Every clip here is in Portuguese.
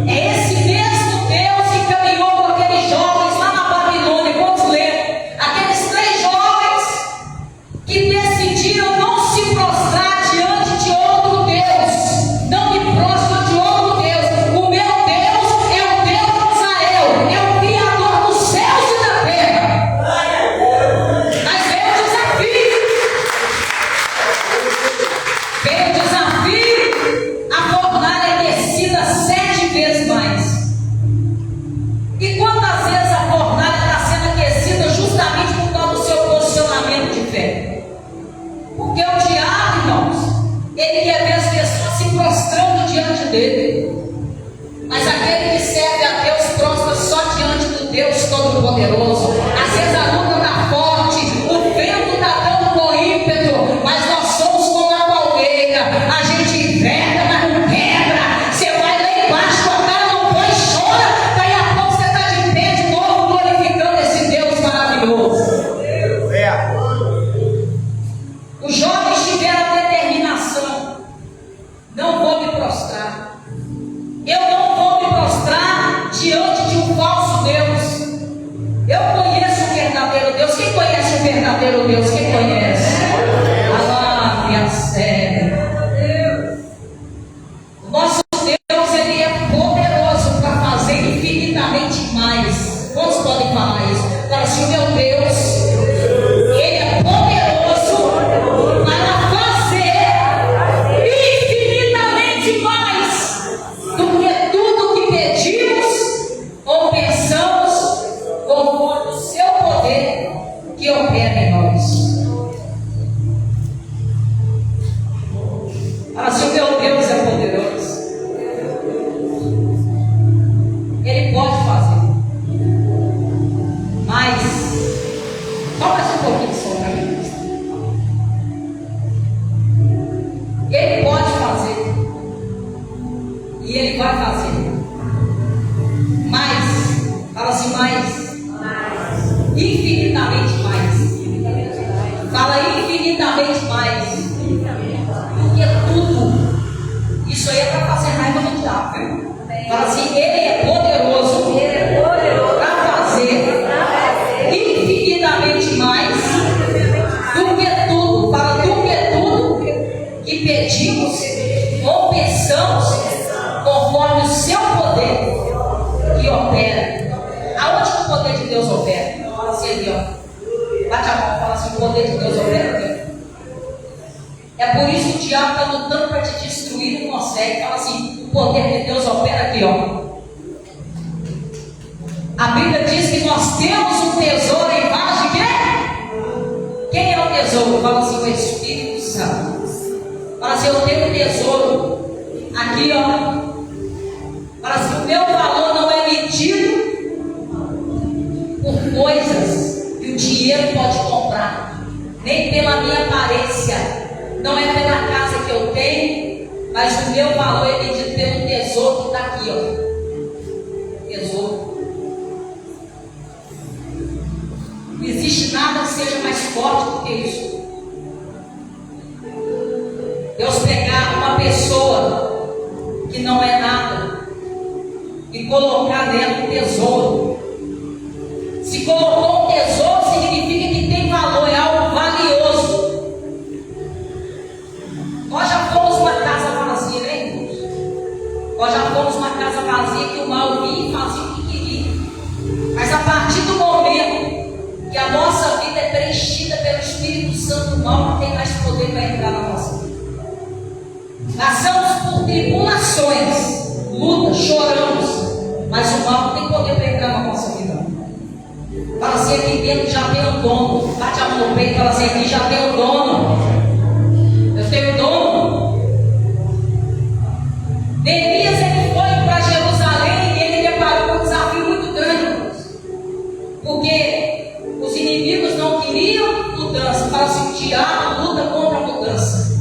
É esse mesmo Deus que caminhou com aqueles jovens lá na Babilônia. Vamos ler. Aqueles 3 jovens que decidiram não se prostrar diante de outro Deus. Não me prostro de outro Deus. O meu Deus é o Deus de Israel, é o Criador dos céus e da terra. Mas veio o desafio. Veio o desafio. A fornalha é aquecida 7 vezes mais. E quantas vezes a fornalha está sendo aquecida justamente por causa do seu posicionamento de fé? Porque o diabo, irmãos, ele quer ver as pessoas se prostrando diante dele. Mas aquele que serve a Deus prostra só diante do Deus Todo-Poderoso. Às vezes a luta está forte, o vento está dando com ímpeto, mas nós somos como a palmeira. A gente enfrenta, mas não quebra. Você vai lá embaixo, a cara não põe e chora. Daí a pouco você está de pé de novo, glorificando esse Deus maravilhoso. Os jovens tiveram a determinação: não vou me prostrar. Eu não vou me prostrar diante de um falso Deus. Eu conheço o verdadeiro Deus. Quem conhece o verdadeiro Deus? Quem conhece? Ah, minha séria. O nosso Deus, ele é poderoso para fazer infinitamente mais. Quantos podem falar isso? Fala assim: o meu Deus, ele é poderoso para fazer infinitamente mais do que tudo que pedimos ou pensamos, conforme o seu poder que opera em nós. Fala assim: o meu Deus é poderoso. Ele pode fazer. Mas, só mais um pouquinho de som para mim. Ele pode fazer. E ele vai fazer. Mais. Fala assim: mais. Infinitamente mais. Fala infinitamente mais. Porque tudo. Isso aí é para fazer raiva no diabo, viu? Fala assim: ele é poderoso para fazer infinitamente mais do que tudo. Fala: do que tudo que pedimos ou pensamos, conforme o seu poder que opera. Aonde que o poder de Deus opera? Fala assim ali, ó. Bate a mão, fala assim: o poder de Deus opera aqui. É por isso que o diabo está lutando para te destruir, não consegue. Fala assim: o poder de Deus opera aqui, ó. A Bíblia diz que nós temos um tesouro embaixo de quê? Quem é o tesouro? Fala assim: o Espírito Santo. Fala assim: eu tenho um tesouro aqui, ó. Fala assim: o meu valor não é medido por coisas que o dinheiro pode comprar, nem pela minha aparência, não é pela casa que eu tenho, mas o meu valor é medido pelo tesouro que está aqui, ó. Tesouro. Não existe nada que seja mais forte do que isso. Deus pegar uma pessoa que não é nada e colocar nela um tesouro. Se colocou um tesouro, significa que tem valor, é algo valioso. Nós já fomos uma casa vazia, né, irmãos? Nós já fomos uma casa vazia que o mal vinha e fazia o que queria. Mas a partir do momento que a nossa vida é preenchida pelo Espírito Santo, o mal não tem mais poder para entrar na nossa vida. Passamos por tribulações, lutas, choramos, mas o mal não tem poder para entrar na nossa vida. Fala assim: aqui dentro já tem um dono. Bate a mão no peito e fala assim: aqui já tem um dono. Eu tenho dono. Neemias, ele foi para Jerusalém e ele deparou com um desafio muito grande, porque os inimigos não queriam mudança. Fala assim: o diabo luta contra a mudança.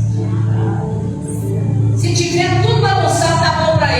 Se tiver tudo bagunçado, tá bom para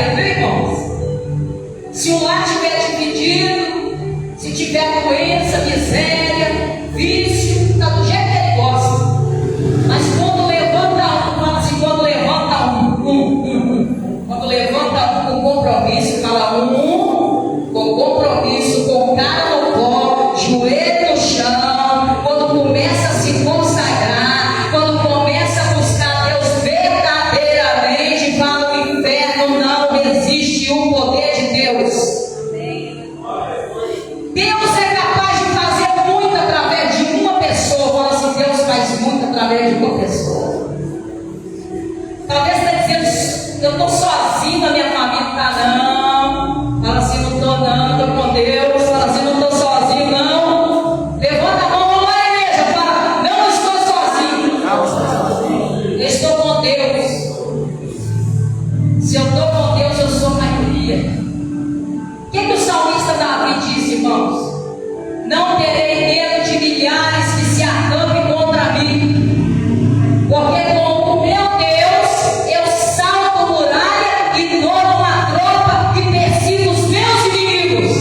compromisso, fala com compromisso, com cara no pó, joelho no chão, quando começa a se consagrar, quando começa a buscar Deus verdadeiramente, fala: o inferno não resiste o poder de Deus. Deus é capaz de fazer muito através de uma pessoa. Fala assim: Deus faz muito através de uma pessoa. Talvez está dizendo: eu estou sozinho na minha família. Tá, não. Fala assim: não estou não, estou com Deus. Fala assim: não estou sozinho não. Levanta a mão, vamos lá, igreja. Fala: não estou sozinho. Eu estou com Deus. Se eu estou com Deus, eu sou maioria. O que o salmista Davi disse, irmãos? Não terei medo de milhares que se acampem contra mim, porque com o meu Deus eu salto muralha e dou uma tropa e persigo os meus inimigos.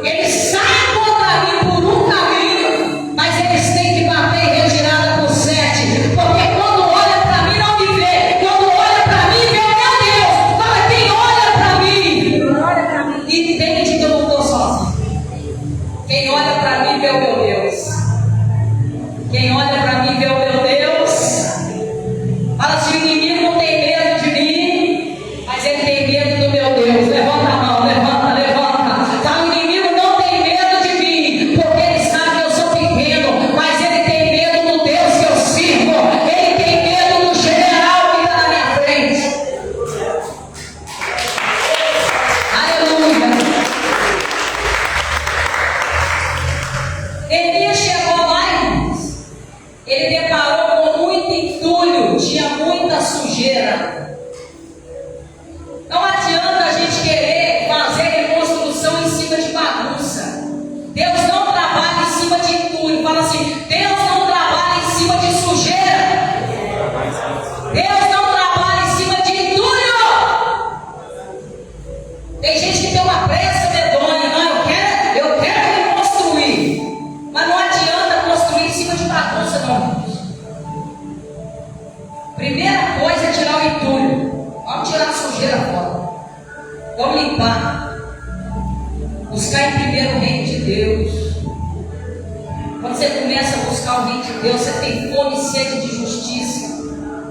Eles saem contra mim por um caminho, mas eles têm que bater em retirada por 7, porque quando olha para mim não me vê, quando olha para mim vê o meu Deus. Fala: quem olha para mim entende que eu não estou sozinho. Quem olha para mim vê o meu Deus. Quem olha para mim vê o meu Deus. Fala: se o inimigo não tem medo de mim, mas ele tem medo do meu Deus. Levanta a mão, levanta, levanta. Fala: o inimigo não tem medo de mim, porque ele sabe que eu sou pequeno, mas ele tem medo do Deus que eu sirvo. Ele tem medo do general que está na minha frente. Aleluia. Elias chegou lá, irmãos. Ele deparou com muito entulho, tinha muita sujeira. Não adianta a gente querer fazer reconstrução em cima de bagunça. Deus não trabalha em cima de entulho. Fala assim: Deus não trabalha em cima de sujeira. Deus não trabalha em cima de entulho. Tem gente que tem uma pressa medonha. Não, eu quero reconstruir. Mas não adianta construir em cima de bagunça, não. Primeira coisa é tirar o entulho. Vamos tirar a sujeira fora. Vamos limpar. Buscar em primeiro o reino de Deus. Quando você começa a buscar o reino de Deus, você tem fome e sede de justiça.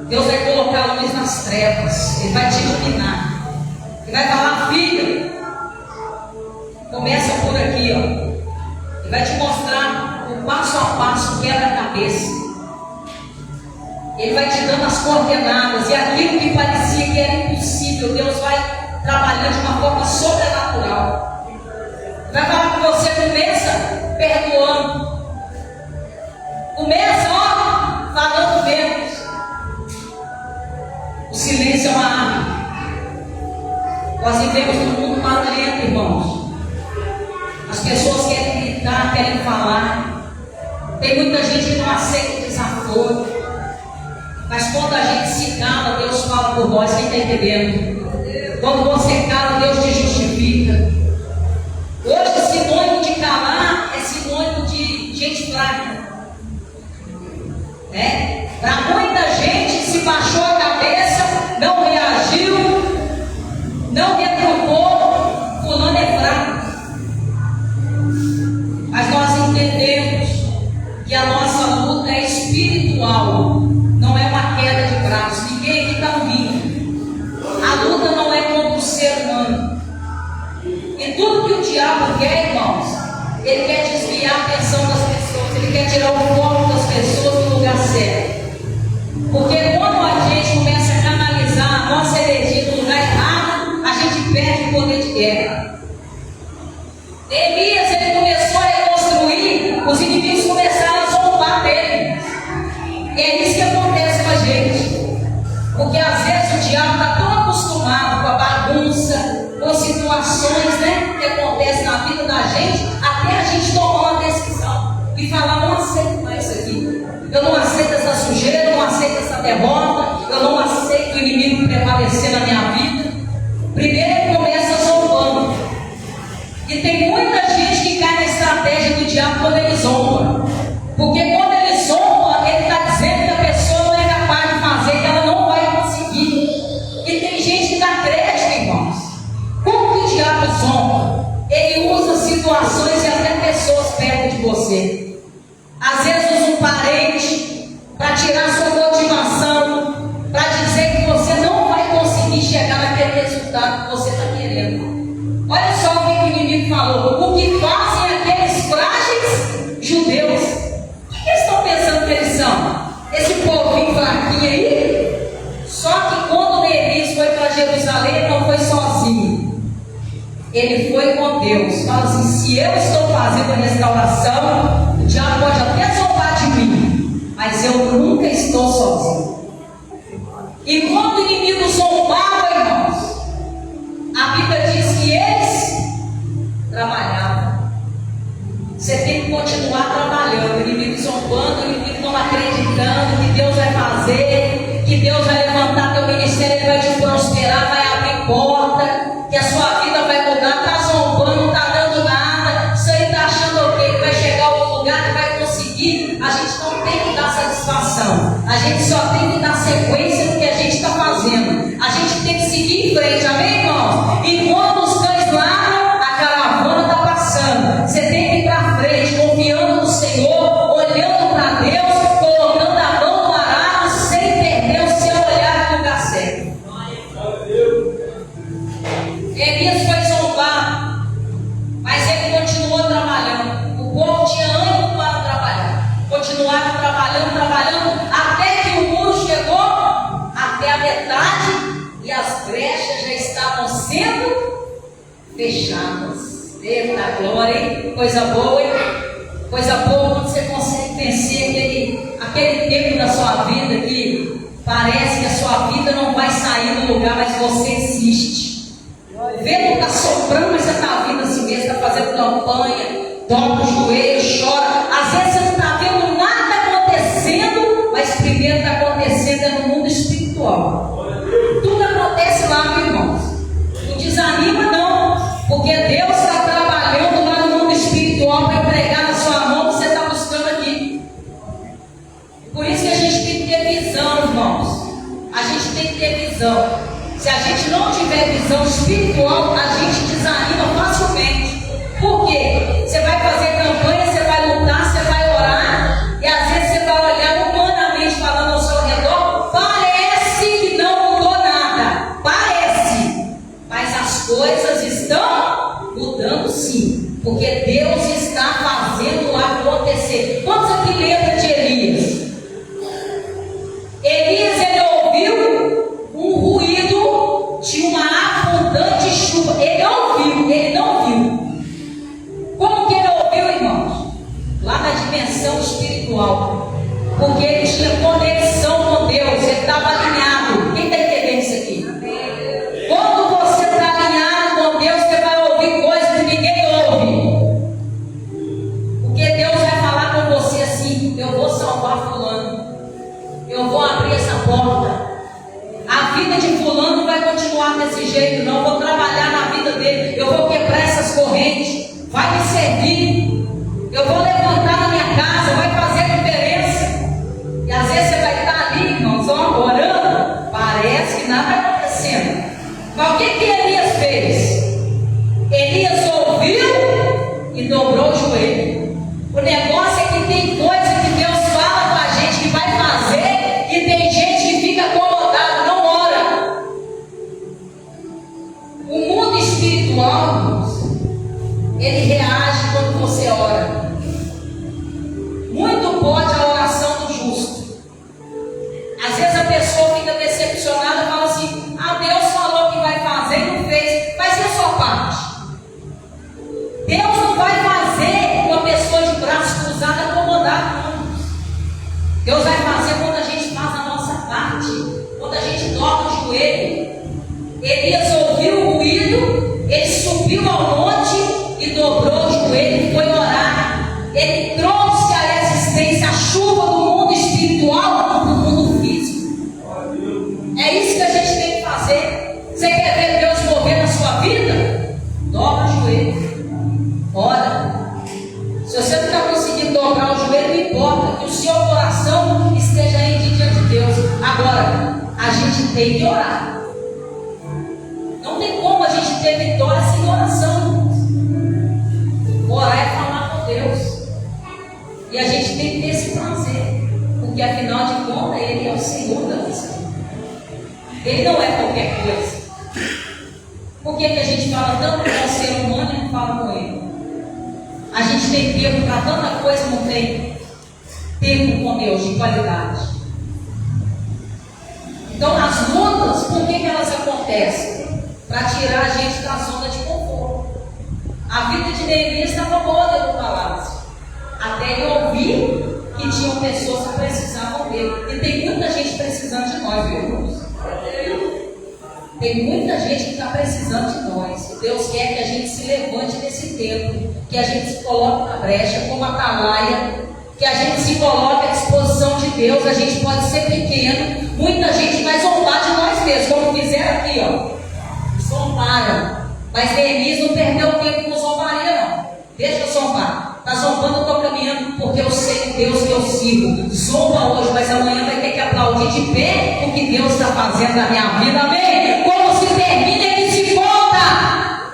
Deus vai colocar a luz nas trevas. Ele vai te iluminar. Ele vai falar: filho, começa por aqui, ó. Ele vai te mostrar o passo a passo, quebra-cabeça. Ele vai te dando as coordenadas, e aquilo que parecia que era impossível, Deus vai trabalhando de uma forma sobrenatural. Vai falar que você começa perdoando. Começa, ó, falando menos. O silêncio é uma arma. Nós vivemos num mundo barulhento, irmãos. As pessoas querem gritar, querem falar. Tem muita gente que não aceita o desaforo. Mas quando a gente se cala, Deus fala por nós. Quem está entendendo? Quando você cala, Deus te justifica. Hoje, sinônimo de calar é sinônimo de gente fraca. Para muita gente, se baixou a cabeça, não reagiu, não retrucou, fulano é fraco. Mas nós entendemos que a nossa luta é espiritual, não é uma queda de braços. Ninguém aqui está ouvindo. A luta não é contra o ser humano. E tudo que o diabo quer, irmãos, ele quer desviar a atenção das pessoas, ele quer tirar o foco das pessoas do lugar certo. Porque quando a gente começa a canalizar a nossa energia no lugar errado, a gente perde o poder de guerra. Elias, ele começou a reconstruir, os inimigos começaram a zombar dele. É isso que acontece com a gente. Porque às vezes o diabo está tão acostumado com a bagunça, com situações, que acontecem na vida da gente, até a gente tomar uma decisão e falar: não aceito mais isso aqui. Eu não aceito essa sujeira, eu não aceito essa derrota, eu não aceito o inimigo prevalecer na minha vida. Primeiro ele começa zombando. E tem muita gente que cai na estratégia do diabo quando ele zomba. Porque quando ele zomba, ele está dizendo que a pessoa não é capaz de fazer, que ela não vai conseguir. E tem gente que dá crédito, situações e até pessoas perto de você. Às vezes usa um parente para tirar sua motivação, para dizer que você não vai conseguir chegar naquele resultado que você está querendo. Olha só o que o inimigo falou: o que fazem aqueles frágeis judeus. O que eles estão pensando que eles são? Esse povinho fraquinho aí? Só que quando Neemias foi para Jerusalém, ele não foi sozinho. Ele foi com Deus. Fala assim: se eu estou fazendo a restauração, o diabo pode até zombar de mim, mas eu nunca estou sozinho. E quando o inimigo zombava, irmãos, a Bíblia diz que eles trabalhavam. Você tem que continuar trabalhando. O inimigo zombando, o inimigo não acreditando que Deus vai fazer, que Deus vai levantar teu ministério, Ele vai te prosperar, vai abrir porta, que a sua vida vai mudar. Está zombando, não está dando nada. Isso aí está achando que vai chegar a outro lugar, que vai conseguir. A gente não tem que dar satisfação. A gente só tem que dar sequência no que a gente está fazendo. A gente tem que seguir em frente, amém, irmãos? Enquanto os cães ladram, a caravana está passando. Você tem que ir para frente, confiando no Senhor, olhando para Deus, colocando a mão no arado, sem perder o seu olhar no lugar certo. Elias foi zombar, mas ele continuou trabalhando. O povo tinha ânimo para trabalhar. Continuaram trabalhando, até que o muro chegou até a metade e as brechas já estavam sendo fechadas. Eita glória, hein? Coisa boa, hein? Coisa boa quando você consegue vencer aquele tempo da sua vida que parece que a sua vida não vai sair do lugar, mas você insiste. O vento está soprando, mas você está vindo assim mesmo, está fazendo campanha, dobra o joelho, chora. Às vezes você não está vendo nada acontecendo, mas primeiro está acontecendo no mundo espiritual. Tudo acontece lá, meus irmãos. Não desanima não, porque Deus está trabalhando lá no mundo espiritual para entregar na sua mão o que você está buscando aqui. Por isso que a gente tem que ter visão, irmãos. A gente tem que ter visão. Se a gente não tiver visão espiritual, a gente desanima facilmente. Por quê? Você vai fazer campanha, você vai lutar, você vai orar, e às vezes você vai olhar humanamente falando ao seu redor, parece que não mudou nada. Parece. Mas as coisas estão mudando sim. Porque Deus está fazendo acontecer. Quantos aqui lembram de Elias? Elias, ele ouviu um ruído de uma abundante chuva. Ele ouviu, ele não viu. Como que ele ouviu, irmãos? Lá na dimensão espiritual. Porque ele tinha conexão com Deus, ele estava alinhado. Quem está entendendo isso aqui? Quando você está alinhado com Deus, você vai ouvir coisas que ninguém ouve. Porque Deus vai falar com você assim: eu vou salvar fulano, eu vou abrir essa porta. A vida de fulano não vai continuar desse jeito, não. Eu vou trabalhar na vida dele, eu vou quebrar essas correntes, vai me servir, eu vou levantar na minha casa, vai fazer diferença. E às vezes você vai estar ali, irmãos, orando, parece que nada está acontecendo. Mas o que Elias fez? Elias ouviu e dobrou o joelho. O negócio é que tem coisa que Deus fala com a gente que vai fazer, e tem gente que fica acomodado, não ora. O mundo espiritual, irmãos, ele reage quando você ora. Muito pode a oração do justo. Às vezes a pessoa fica decepcionada e fala assim: ah, Deus falou que vai fazer e não fez. Mas e a sua parte? Deus não vai fazer uma pessoa de braço cruzado acomodado, não. Deus vai fazer quando a gente faz a nossa parte, quando a gente dobra o joelho. Elias ouviu o ruído, ele subiu ao monte e dobrou o joelho e foi orar. Ele trouxe à existência a chuva do mundo espiritual para o mundo físico. É isso que a gente tem que fazer. Você quer ver Deus mover na sua vida? Dobra o joelho, ora. Se você não está conseguindo dobrar o joelho, não importa, que o seu coração esteja aí diante de Deus. Agora, a gente tem que orar. Não tem como a gente ter vitória sem oração. Deus. E a gente tem que ter esse prazer, porque afinal de contas Ele é o Senhor da nossa vida. Ele não é qualquer coisa. Por que a gente fala tanto com o ser humano e não fala com Ele? A gente tem tempo para tanta coisa, não tem tempo com Deus de qualidade. Então as lutas, por que elas acontecem? Para tirar a gente da zona de conforto. A vida de Neemias estava boa dentro do palácio, até ele ouvir que tinham pessoas que precisavam dele. E tem muita gente precisando de nós, viu, irmãos? Tem muita gente que está precisando de nós. Deus quer que a gente se levante nesse tempo, que a gente se coloque na brecha como atalaia, que a gente se coloque à disposição de Deus. A gente pode ser pequeno, muita gente vai zombar de nós mesmos, como fizeram aqui, ó. Zombaram, mas Neemias não perdeu tempo com zombaria, não. Deixa eu zombar. Está zombando, eu estou caminhando, porque eu sei o Deus que eu sigo. Zomba hoje, mas amanhã vai ter que aplaudir de pé o que Deus está fazendo na minha vida. Amém? Como se termina é que se conta.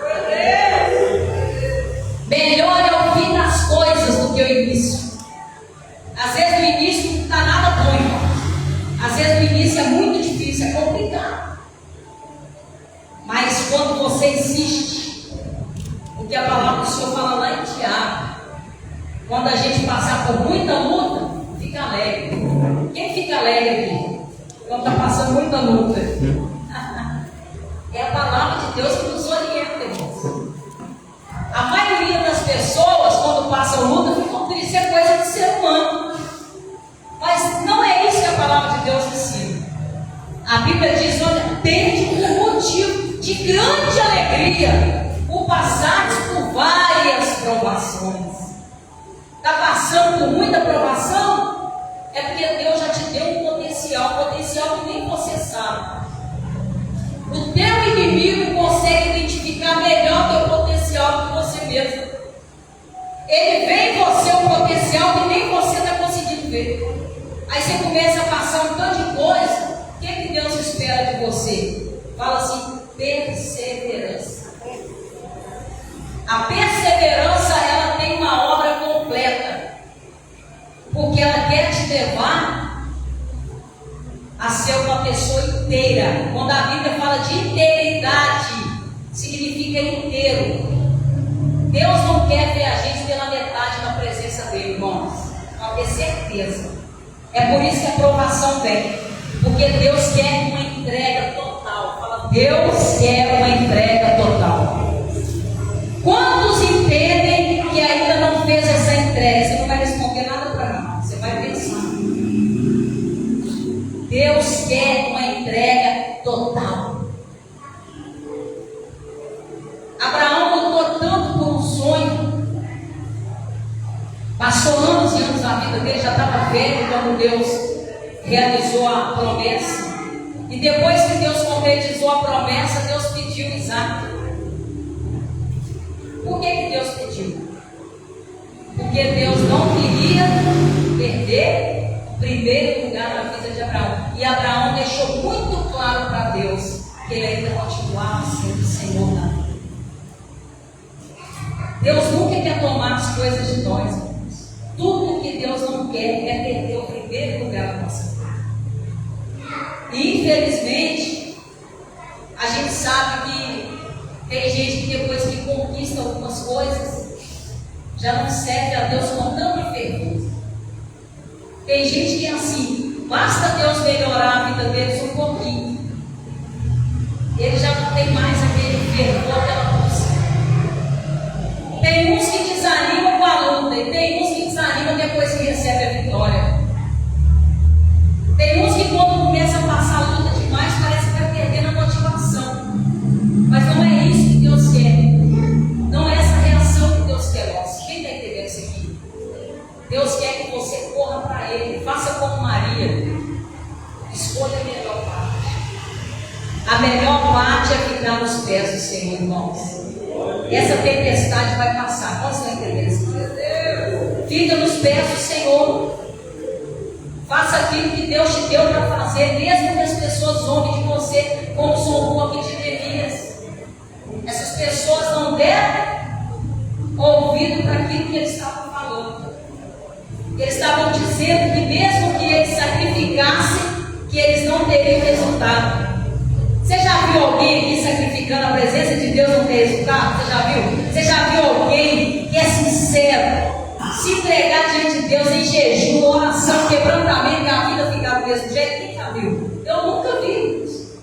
Melhor é o fim das coisas do que o início. Às vezes no início não está nada bom, irmão. Às vezes no início é muito difícil, é complicado. Mas quando você insiste, o que a palavra do Senhor fala lá em Tiago, quando a gente passar por muita luta, fica alegre. Quem fica alegre aqui? Quando está passando muita luta. É a palavra de Deus que nos orienta, irmãos. A maioria das pessoas, quando passam luta, ficam tristes, é coisa de ser humano. Mas não é isso que a palavra de Deus ensina. A Bíblia diz: olha, tende um motivo de grande alegria por passares por várias provações. Está passando por muita provação? É porque Deus já te deu um potencial que nem você sabe. O teu inimigo consegue identificar melhor o teu potencial que você mesmo. Ele vê em você um potencial que nem você está conseguindo ver. Aí você começa a passar um tanto de coisa. O que Deus espera de você? Fala assim: perseverança. A perseverança, ela tem uma obra completa, porque ela quer te levar a ser uma pessoa inteira. Quando a Bíblia fala de inteiridade, significa inteiro. Deus não quer ver a gente pela metade na presença dele, irmãos. Pode ter certeza. É por isso que a provação vem, porque Deus quer uma entrega total. Fala, Deus quer uma entrega total. Quantos entendem que ainda não fez essa entrega? Você não vai responder nada para mim, você vai pensar. Deus quer uma entrega total. Abraão lutou tanto por um sonho, passou anos e anos da vida dele, já estava velho quando Deus realizou a promessa. E depois que Deus concretizou a promessa, Deus pediu Isaac. Por que Deus pediu? Porque Deus não queria perder o primeiro lugar na vida de Abraão. E Abraão deixou muito claro para Deus que ele ainda continuava sendo o Senhor da vida. Deus nunca quer tomar as coisas de nós, irmãos. Tudo que Deus não quer é perder o primeiro lugar na nossa vida. E infelizmente, a gente sabe que tem gente que depois que conquista algumas coisas, já não serve a Deus com tanta fervura. Tem gente que é assim, basta Deus melhorar a vida deles um pouquinho, ele já não tem mais aquele fervor, aquela força. Tem uns que desanimam com a luta, e tem uns que desanimam depois que recebe a vitória. Tem uns que quando começa a passar a luta demais, parece que vai perdendo a motivação. Mas não é isso que Deus quer. Não é essa reação que Deus quer. Nossa, quem está entendendo isso aqui? Deus quer que você corra para Ele. Faça como Maria. Escolha a melhor parte. A melhor parte é ficar nos pés do Senhor, irmãos. Essa tempestade vai passar. Quantos estão entendendo isso aqui? Fica nos pés do Senhor. Faça aquilo que Deus te deu para fazer, mesmo que as pessoas zombem de você, como zombou aqui de Neemias. Essas pessoas não deram ouvido para aquilo que eles estavam Eles estavam dizendo que mesmo que eles sacrificassem, que eles não teriam resultado. Você já viu alguém aqui sacrificando a presença de Deus não ter resultado? Você já viu? Você já viu alguém que é sincero, se entregar diante de Deus em jejum, oração, quebrantamento, e a vida ficar do mesmo jeito? Quem já viu? Eu nunca vi isso.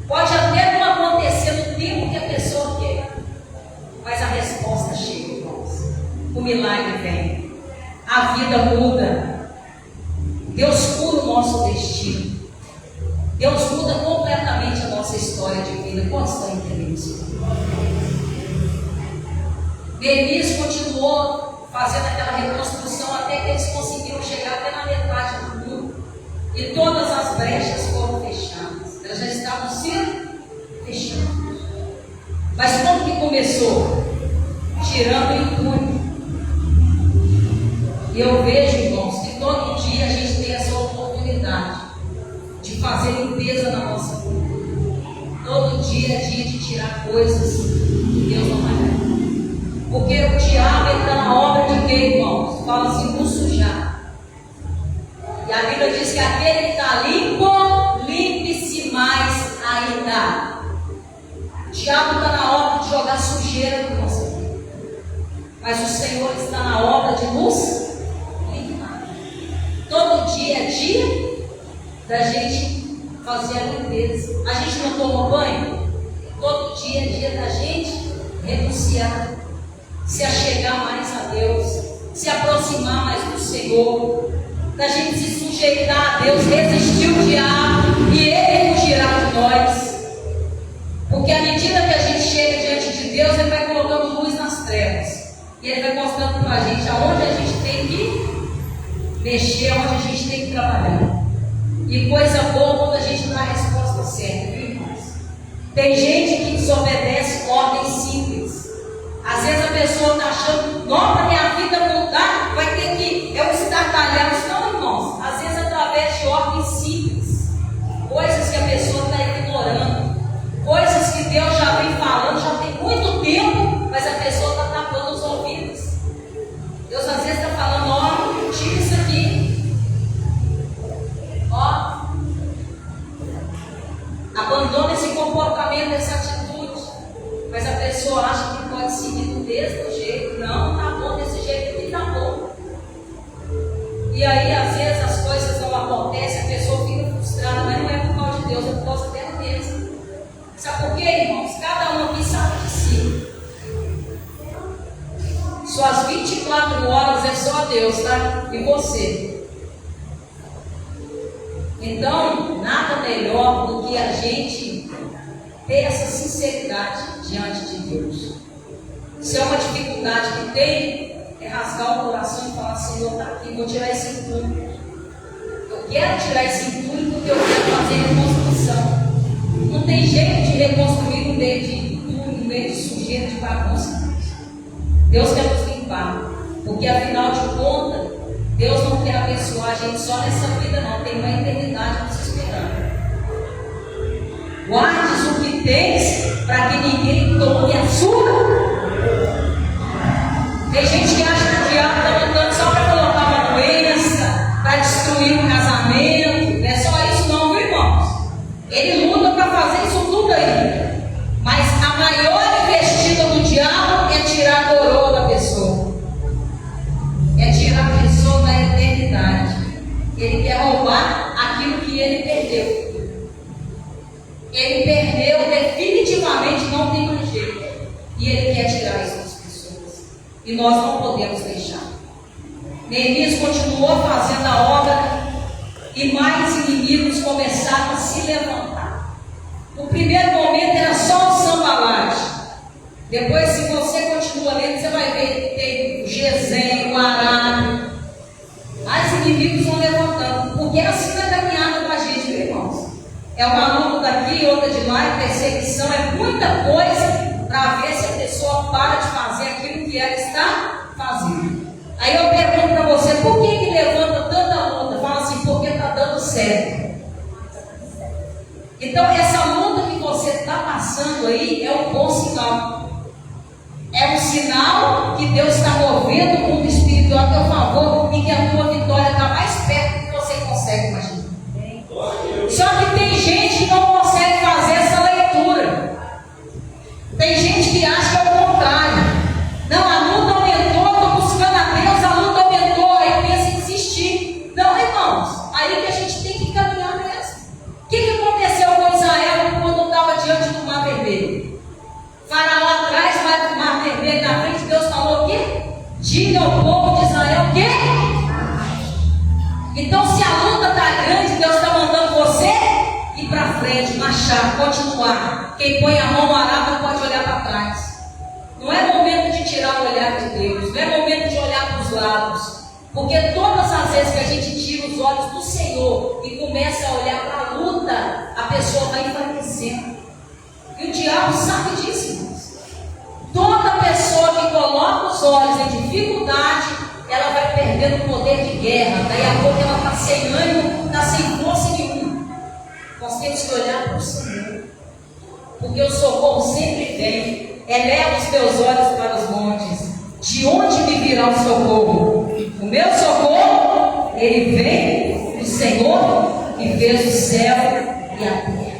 Pode até não acontecer no tempo que a pessoa quer, mas a resposta chega, irmãos. O milagre vem, a vida muda, Deus cura o nosso destino, Deus muda completamente a nossa história de vida. Quantos estão entendendo isso? Neemias continuou fazendo aquela reconstrução até que eles conseguiram chegar até na metade do muro, e todas as brechas foram fechadas. Elas já estavam sendo fechadas. Mas como que começou? Tirando o entulho. E eu vejo, irmãos, que todo dia a gente tem essa oportunidade de fazer limpeza na nossa vida. Todo dia é dia de tirar coisas que Deus não vai dar. Porque o diabo está na obra de quem, irmãos? Fala assim, nos sujar. E a Bíblia diz que aquele que está limpo, limpe-se mais ainda. O diabo está na obra de jogar sujeira no nosso vida, mas o Senhor está na obra de nos limpar. Todo dia é dia da gente fazer a limpeza. A gente não toma banho? Todo dia é dia da gente renunciar, se achegar mais a Deus, se aproximar mais do Senhor, da gente se sujeitar a Deus, resistir o diabo e ele fugirá de nós. Porque à medida que a gente chega diante de Deus, ele vai colocando luz nas trevas, e ele vai mostrando para a gente aonde a gente tem que mexer, onde a gente tem que trabalhar. E coisa boa quando a gente dá a resposta certa, viu, irmãos? Tem gente que desobedece ordens simples. Às vezes a pessoa está achando, não, para minha vida mudar, vai ter que eu estardalhar. Não, irmãos, às vezes através de ordens simples, coisas que a pessoa está ignorando, coisas que Deus já vem falando, já tem muito tempo, mas a pessoa está tapando os ouvidos. Deus às vezes está falando, ó, tira isso aqui, ó, abandona esse comportamento, essa atitude, mas a pessoa acha que pode seguir do mesmo jeito. Não, tá bom desse jeito que tá bom. E aí às vezes as coisas não acontecem, a pessoa fica frustrada, mas não é por causa de Deus, é por causa dela mesma. Sabe por quê, irmãos? Cada um aqui sabe de si. Suas 24 horas é só Deus, tá? E você. Então, nada melhor do que a gente ter essa sinceridade diante de Deus. Se é uma dificuldade que tem, é rasgar o coração e falar, Senhor, está aqui, vou tirar esse entulho. Eu quero tirar esse entulho porque eu quero fazer reconstrução. Não tem jeito de reconstruir no meio de entulho, no meio de sujeira, de bagunça. Deus quer nos limpar, porque afinal de contas, Deus não quer abençoar a gente só nessa vida, não. Tem uma eternidade nos esperando. Guardes o que tens, para que ninguém tome a sua. Tem gente que acha que o diabo está lutando só para colocar uma doença, para destruir um casamento. Não é só isso não, viu, irmãos? Ele luta para fazer isso tudo aí. Mas a maior investida do diabo é tirar a coroa da pessoa. É tirar a pessoa da eternidade. Ele quer roubar aquilo que ele perdeu. Ele perdeu definitivamente, não tem mais jeito. E ele quer tirar isso das pessoas. E nós não podemos deixar. Neemias continuou fazendo a obra e mais inimigos começaram a se levantar. No primeiro momento era só o Sambalate. Depois, se você continua lendo, você vai ver que tem o Gesem, o Arábio. Mais inimigos vão levantando. Porque assim não é caminhada com a gente, viu, irmãos? É uma luta daqui, outra de lá, e perseguição, é muita coisa para ver se a pessoa para de fazer aquilo que ela está fazendo. Aí eu pergunto para você, por que levanta tanta luta? Fala assim, porque está dando certo. Então essa luta que você está passando aí é um bom sinal. É um sinal que Deus está movendo o mundo espiritual ao teu favor e que a tua vitória está mais perto do que você consegue imaginar. Só que tem gente que não consegue fazer essa leitura. Tem gente que acha que é o contrário. Não, a luta aumentou, estou buscando a Deus, a luta aumentou, aí pensa em desistir. Não, irmãos, aí que a gente tem que caminhar mesmo. O que aconteceu com Israel quando estava diante do Mar Vermelho? Faraó atrás, vai do Mar Vermelho na frente, Deus falou o quê? Diga ao povo de Israel o quê? Então, se a luta está grande, Deus está mandando você ir para frente, marchar, continuar. Quem põe a mão no arado não pode olhar para trás. Não é momento de tirar o olhar de Deus, não é momento de olhar para os lados. Porque todas as vezes que a gente tira os olhos do Senhor e começa a olhar para a luta, a pessoa vai enfraquecendo. E o diabo sabe disso, irmãos. Toda pessoa que coloca os olhos em dificuldade, ela vai perdendo o poder de guerra. Daí a pouco ela está sem ânimo, está sem força nenhuma. Nós temos que olhar para o Senhor, porque o socorro sempre vem. Eleva os teus olhos para os montes. De onde me virá o socorro? O meu socorro, ele vem do Senhor que fez o céu e a terra.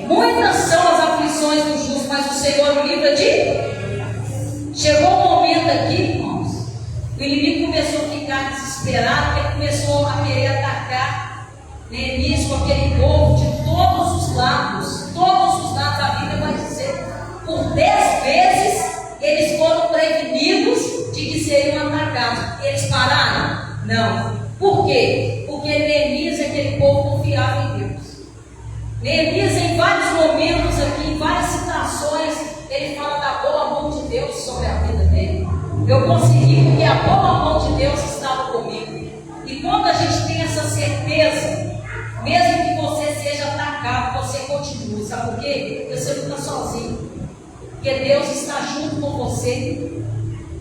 Muitas são as aflições do justo, mas o Senhor o livra de... Chegou um momento aqui, irmãos, o inimigo começou a ficar desesperado, ele começou a querer atacar Neemias com aquele povo de todos os lados. Todos os lados, a Bíblia vai dizer, por 10 vezes eles foram prevenidos de que seriam atacados. Eles pararam? Não. Por quê? Porque Neemias e aquele povo confiavam em Deus. Neemias, em vários momentos aqui, em várias citações, ele fala da boa mão de Deus sobre a vida dele. Eu consegui porque a boa mão de Deus estava comigo. E quando a gente tem essa certeza, mesmo que você seja atacado, você continua. Sabe por quê? Você não está sozinho. Porque Deus está junto com você.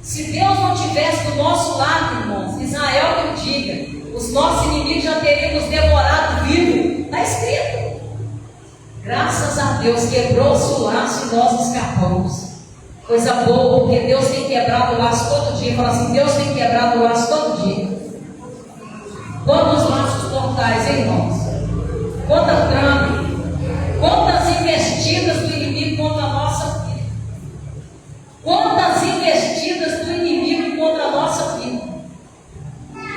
Se Deus não estivesse do nosso lado, irmãos, Israel que eu diga, os nossos inimigos já teriam nos devorado vivo. Está escrito. Graças a Deus quebrou-se o laço e nós escapamos. Coisa boa, porque Deus tem quebrado o laço todo dia. Fala assim, Deus tem quebrado o laço todo dia. Quantos laços mortais, hein, irmãos? Quanta trama, quantas investidas do inimigo contra a nossa vida. Quantas investidas do inimigo contra a nossa vida.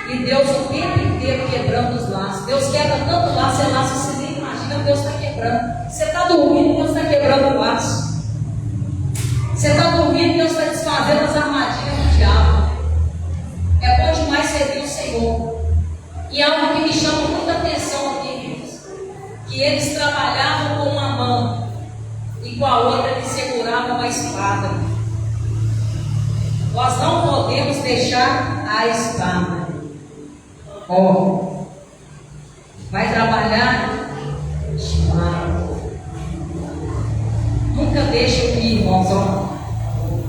E Deus o tempo inteiro quebrando os laços. Deus quebra tanto laço, é laço, você nem imagina, Deus está quebrando. Você está dormindo, Deus está quebrando o laço. Você está dormindo, Deus está desfazendo as armadilhas do diabo. É bom demais servir o Senhor. E algo que me chama muita atenção aqui, irmãos, que eles trabalhavam com uma mão e com a outra eles seguravam uma espada. Nós não podemos deixar a espada. Vai trabalhar? Espada. Nunca deixe aqui, irmãos.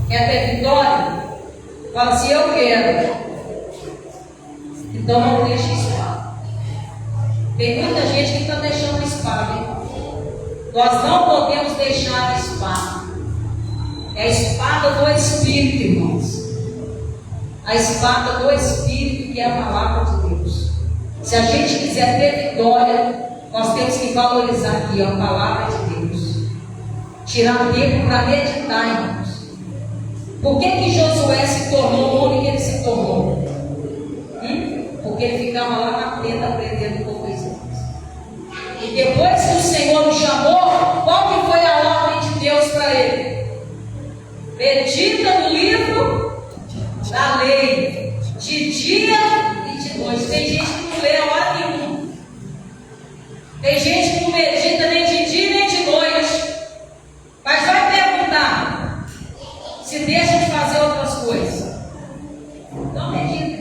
Quer ter vitória? Fala assim, eu quero. Então não deixe a espada. Tem muita gente que está deixando a espada, hein? Nós não podemos deixar a espada. É a espada do Espírito, irmãos. A espada do Espírito, que é a palavra de Deus. Se a gente quiser ter vitória, nós temos que valorizar aqui a palavra de Deus. Tirar tempo para meditar, irmãos. Por que Josué se tornou o homem que ele se tornou? Porque ele ficava lá na tenda aprendendo com Moisés. E depois que o Senhor o chamou, qual que foi a ordem de Deus para ele? Medita no livro da lei, de dia e de noite. Tem gente que não lê a hora nenhuma. Tem gente que não medita nem de dia nem de noite. Mas vai perguntar se deixa de fazer outras coisas. Não medita.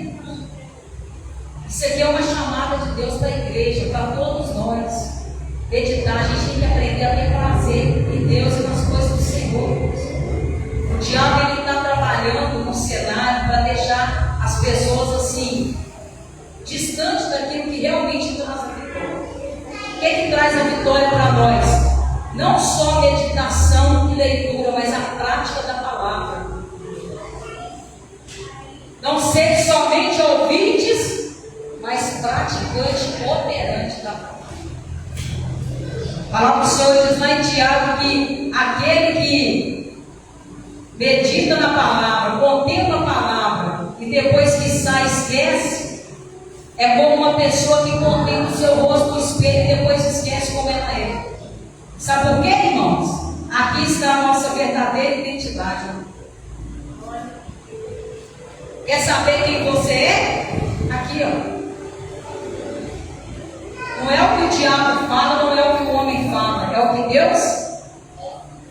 Isso aqui é uma chamada de Deus para a igreja, para todos nós. Meditar, a gente tem que aprender a ter prazer em Deus e nas coisas do Senhor. O diabo está trabalhando no cenário para deixar as pessoas assim, distantes daquilo que realmente traz a vitória. O que traz a vitória para nós? Não só meditação e leitura, mas a prática da palavra. somente ouvintes, mas praticante operante da palavra. A palavra do Senhor diz lá em Tiago que aquele que medita na palavra, contempla a palavra e depois que sai esquece, é como uma pessoa que contempla o seu rosto no espelho e depois esquece como ela é. Sabe por quê, irmãos? Aqui está a nossa verdadeira identidade. Quer saber quem você é? Aqui, ó. Não é o que o diabo fala, não é o que o homem fala, é o que Deus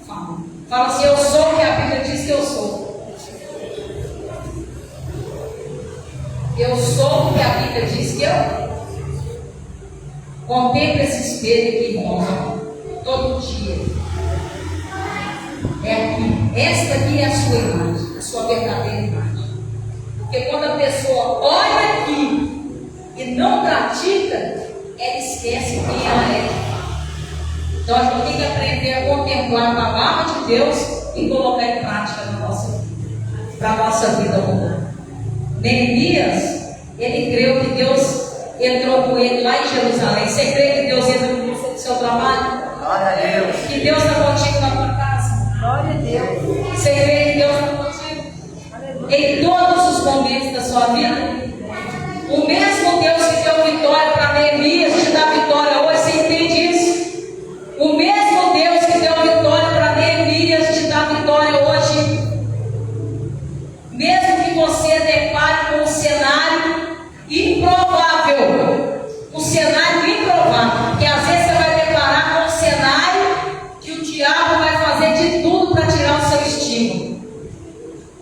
fala. Fala assim: eu sou o que a Bíblia diz que eu sou. Eu sou o que a Bíblia diz que eu. Contempla esse espelho aqui, irmão, todo dia. É aqui. Esta aqui é a sua imagem, a sua verdadeira imagem. Porque quando a pessoa olha aqui e não pratica, ela esquece quem ela é. Então a gente tem que aprender a contemplar a palavra de Deus e colocar em prática na nossa vida, para a nossa vida mudar. Neemias, ele creu que Deus entrou com ele lá em Jerusalém. Você crê que Deus entra no seu trabalho? Glória a Deus. Que Deus está contigo na tua casa? Glória a Deus. Você crê que Deus está contigo em todos os momentos da sua vida? O mesmo Deus que deu vitória para Neemias te dá vitória hoje. Você entende isso? O mesmo Deus que deu vitória para Neemias te dá vitória hoje. Mesmo que você depare com um cenário improvável, um cenário improvável, porque às vezes você vai deparar com um cenário que o diabo vai fazer de tudo para tirar o seu estímulo.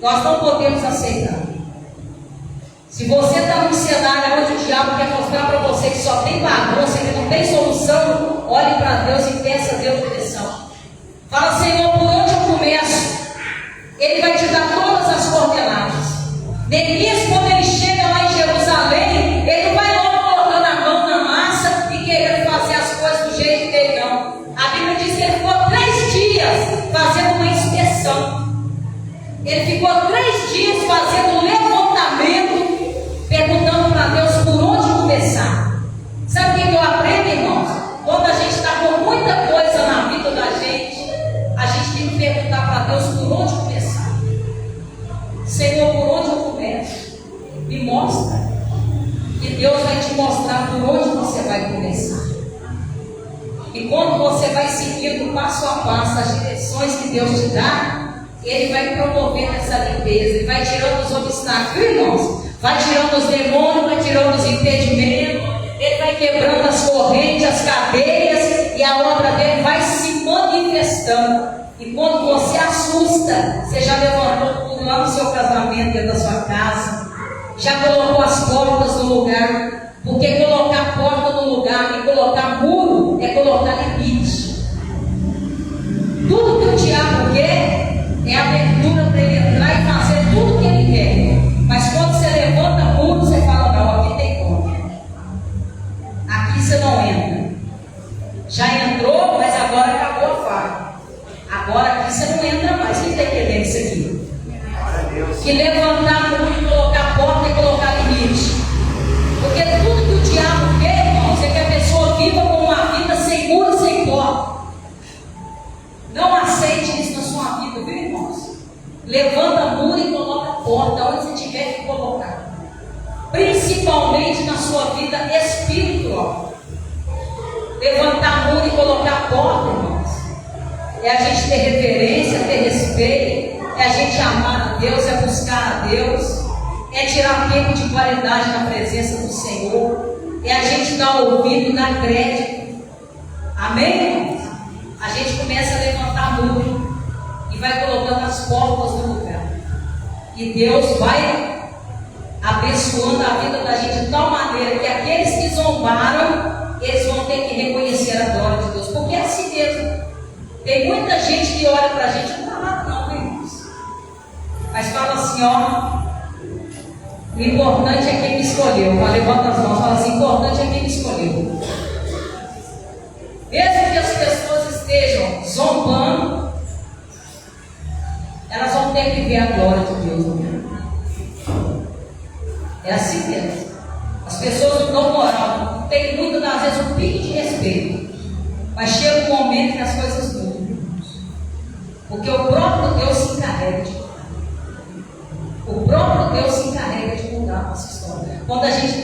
Nós não podemos aceitar. Se você está num cenário onde o diabo quer mostrar para você que só tem bagunça, que não tem solução, olhe para Deus e peça a Deus direção. Fala: Senhor, por onde eu começo? Ele vai te dar todas as coordenadas. Neemias, quando ele chega lá em Jerusalém, ele não vai logo colocando a mão na massa e querendo fazer as coisas do jeito dele, não. A Bíblia diz que ele ficou 3 dias fazendo uma inspeção. Ele ficou 3 dias fazendo um levantamento, perguntando para Deus por onde começar. Sabe o que eu aprendo, irmãos? Quando a gente está com muita coisa na vida da gente, a gente tem que perguntar para Deus por onde começar. Senhor, por onde eu começo? Me mostra. E Deus vai te mostrar por onde você vai começar. E quando você vai seguindo passo a passo as direções que Deus te dá, Ele vai promovendo essa limpeza. Ele vai tirando os obstáculos, irmãos. Vai tirando os demônios, vai tirando os impedimentos. Ele vai quebrando as correntes, as cadeias. E a obra dele vai se manifestando. E quando você assusta, você já levantou tudo lá no seu casamento, dentro da sua casa. Já colocou as portas no lugar. Porque colocar porta no lugar e colocar muro é colocar limite. Tudo que o diabo quer é abertura para ele entrar e fazer tudo o que ele quer. Mas quando você levanta muro, você fala: não, aqui tem como. Aqui você não entra. Já entrou, mas agora acabou a faca. Agora aqui você não entra mais. Quem está entendendo isso aqui? Que levantar muro e colocar porta e colocar limite. Porque tudo que o diabo quer, irmãos, é que a pessoa viva com uma vida sem muro, sem porta. Não aceite isso na sua vida, viu, irmãos? Levanta muro e coloca porta onde você tiver que colocar. Principalmente na sua vida espiritual. Levantar muro e colocar porta, irmãos, é a gente ter reverência, ter respeito, é a gente amar a Deus, é buscar a Deus, é tirar tempo de qualidade na presença do Senhor, é a gente dar ouvido e dar crédito. Amém, irmãos? A gente começa a levantar muro e vai colocando as portas no lugar. E Deus vai abençoando a vida da gente de tal maneira que aqueles que zombaram, eles vão ter que reconhecer a glória de Deus. Porque é assim mesmo. Tem muita gente que olha para a gente e não dá nada não, irmãos. Mas fala assim: ó, o importante é quem me escolheu. Levanta as mãos, fala assim: o importante é quem me escolheu. Mesmo que as pessoas estejam zombando, elas vão ter que ver a glória de Deus.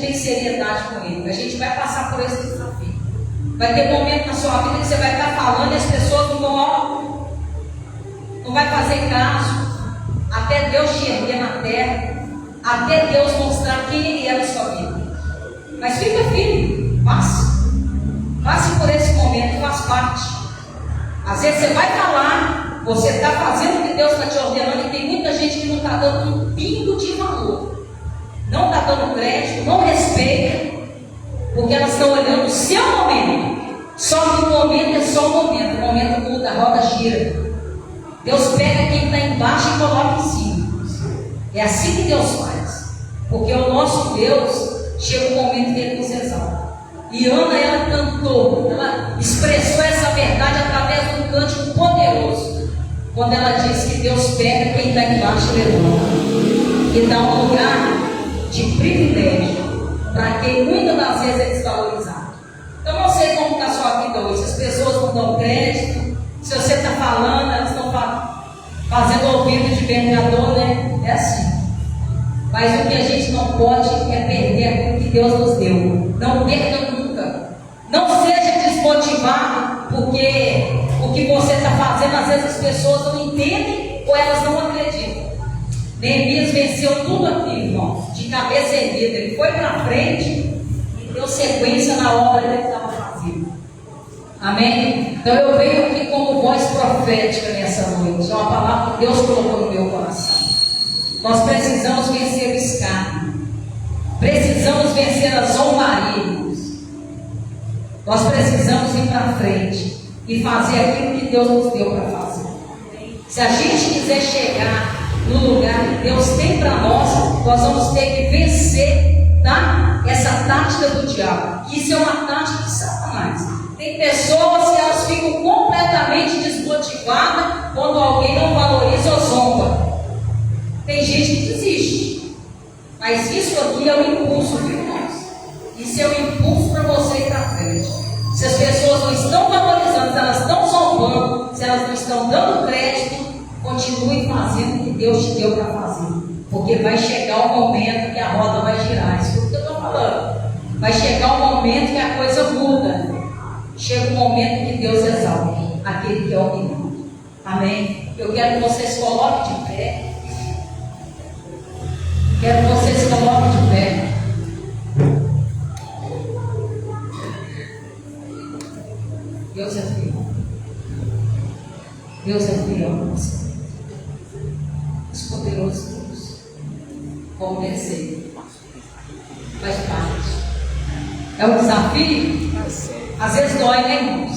tem seriedade com ele. A gente vai passar por esse desafio. Vai ter um momento na sua vida que você vai estar falando e as pessoas não vai fazer caso, até Deus te erguer na terra, até Deus mostrar quem Ele é na sua vida. Mas fica firme, passe por esse momento, faz parte. Às vezes você vai falar, você está fazendo o que Deus está te ordenando, e tem muita gente que não está dando um pingo de valor, não está dando crédito, não respeita, porque elas estão olhando o seu momento. Só que o momento é só o momento muda, a roda gira. Deus pega quem está embaixo e coloca em cima. É assim que Deus faz, porque o nosso Deus chega um momento que Ele nos exalta. E Ana, ela cantou, ela expressou essa verdade através de um cântico poderoso, quando ela diz que Deus pega quem está embaixo e levanta, e dá um lugar de privilégio para quem muitas das vezes é desvalorizado. Eu não sei como está a sua vida hoje, se as pessoas não dão crédito, se você está falando, elas estão fazendo ouvido de mercador, né? É assim. Mas o que a gente não pode é perder aquilo que Deus nos deu. Não perca nunca. Não seja desmotivado, porque o que você está fazendo, às vezes as pessoas não entendem ou elas não acreditam. Neemias venceu tudo aquilo, irmão, de cabeça erguida. Ele foi para frente e deu sequência na obra que ele estava fazendo. Amém? Então eu venho aqui como voz profética nessa noite. É uma palavra que Deus colocou no meu coração. Nós precisamos vencer o escárnio. Precisamos vencer as zombarias. Nós precisamos ir para frente e fazer aquilo que Deus nos deu para fazer. Se a gente quiser chegar no lugar que Deus tem para nós, nós vamos ter que vencer, tá? Essa tática do diabo. Isso é uma tática de Satanás. Tem pessoas que elas ficam completamente desmotivadas quando alguém não valoriza ou zomba. Tem gente que desiste. Mas isso aqui é um impulso, viu, irmãos? Isso é um impulso para você ir para frente. Se as pessoas não estão valorizando, se elas estão zombando, se elas não estão dando crédito, continue fazendo o que Deus te deu para fazer. Porque vai chegar o momento que a roda vai girar. Isso é o que eu estou falando. Vai chegar o momento que a coisa muda. Chega o momento que Deus exalta aquele que é humilhado. Amém? Eu quero que vocês coloquem de pé. Quero que vocês coloquem de pé. Deus é fiel. Deus é fiel para você. Os poderosos Deus. Como vencer. Faz parte. É um desafio? Às vezes dói, né, irmão?